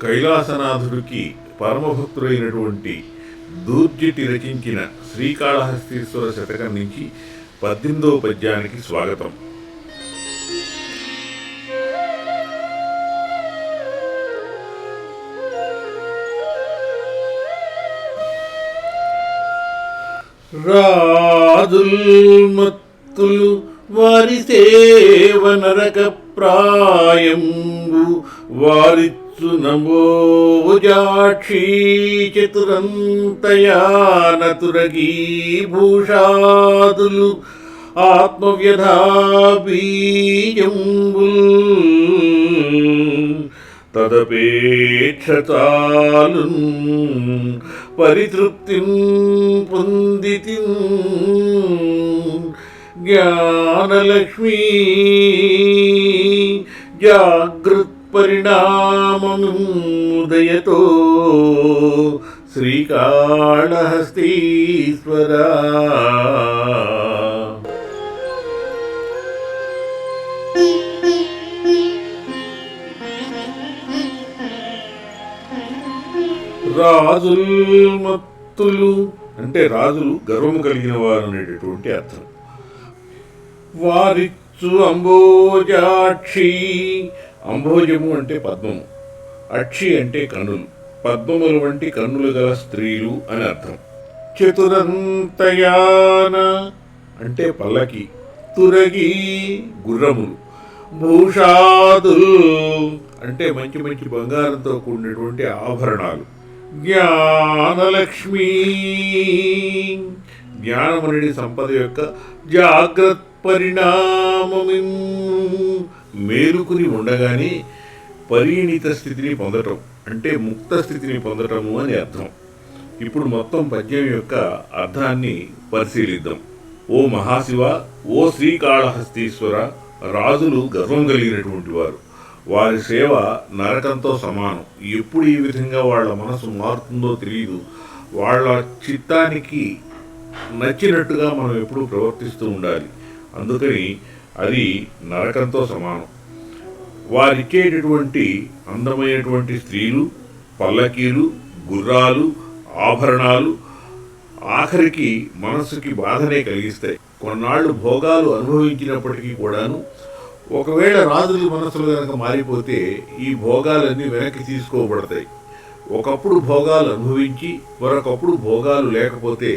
కైలాసనాథుడికి పరమభక్తుడైనటువంటి దూర్జటి రచించిన శ్రీకాళహస్తీశ్వర శతకం నుంచి 18వ పద్యానికి స్వాగతం. రాజుల్మత్తులు వారి సేవ నరక ప్రాయంబు వారిచ్చు నమోజాక్షీ చతురంతయానతురగీ భూషాదులు ఆత్మవ్యధాబీజంబుల్ తదపేక్ష చాలున్ పరితృప్తిం పొందితి జ్ఞానలక్ష్మీ జాగృత్ పరిణామముదయతో శ్రీకాళహస్తీశ్వరా. రాజుల్మత్తులు అంటే రాజులు గర్వము కలిగిన వారు అనేటటువంటి అర్థం. వారిచ్చు అంబోజాక్షి, అంబోజము అంటే పద్మము, అక్షి అంటే కన్నులు, పద్మములు వంటి కన్నులు గల స్త్రీలు అని అర్థం. చతురంతయాన అంటే పల్లకి, తురగి గుర్రములు, భూషాదుల్ అంటే మంచి మంచి బంగారంతో కూడినటువంటి ఆభరణాలు, జ్ఞానలక్ష్మీ జ్ఞానమనేది సంపద యొక్క జాగ్రత్త పరిణామము మేలుకుని ఉండగానే పరిణిత స్థితిని పొందటం అంటే ముక్త స్థితిని పొందటము అని అర్థం. ఇప్పుడు మొత్తం పద్యం యొక్క అర్థాన్ని పరిశీలిద్దాం. ఓ మహాశివ, ఓ శ్రీకాళహస్తీశ్వర, రాజులు గర్వం కలిగినటువంటి వారు, వారి సేవ నరకంతో సమానం. ఎప్పుడు ఈ విధంగా వాళ్ళ మనసు మారుతుందో తెలియదు. వాళ్ళ చిత్తానికి నచ్చినట్టుగా మనం ఎప్పుడూ ప్రవర్తిస్తూ ఉండాలి. అందుకని అది నరకంతో సమానం. వారిచ్చేటటువంటి అందమైనటువంటి స్త్రీలు, పల్లకీలు, గుర్రాలు, ఆభరణాలు ఆఖరికి మనస్సుకి బాధనే కలిగిస్తాయి. కొన్నాళ్ళు భోగాలు అనుభవించినప్పటికీ కూడాను ఒకవేళ రాజుల మనసులు కనుక మారిపోతే ఈ భోగాలన్నీ వెనక్కి తీసుకోబడతాయి. ఒకప్పుడు భోగాలు అనుభవించి మరొకప్పుడు భోగాలు లేకపోతే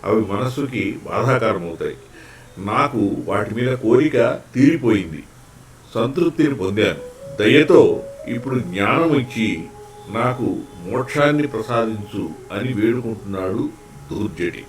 అవి మనస్సుకి బాధాకరమవుతాయి. నాకు వాటి మీద కోరిక తీరిపోయింది, సంతృప్తిని పొందాను. దయతో ఇప్పుడు జ్ఞానం ఇచ్చి నాకు మోక్షాన్ని ప్రసాదించు అని వేడుకుంటున్నాడు దూర్జటి.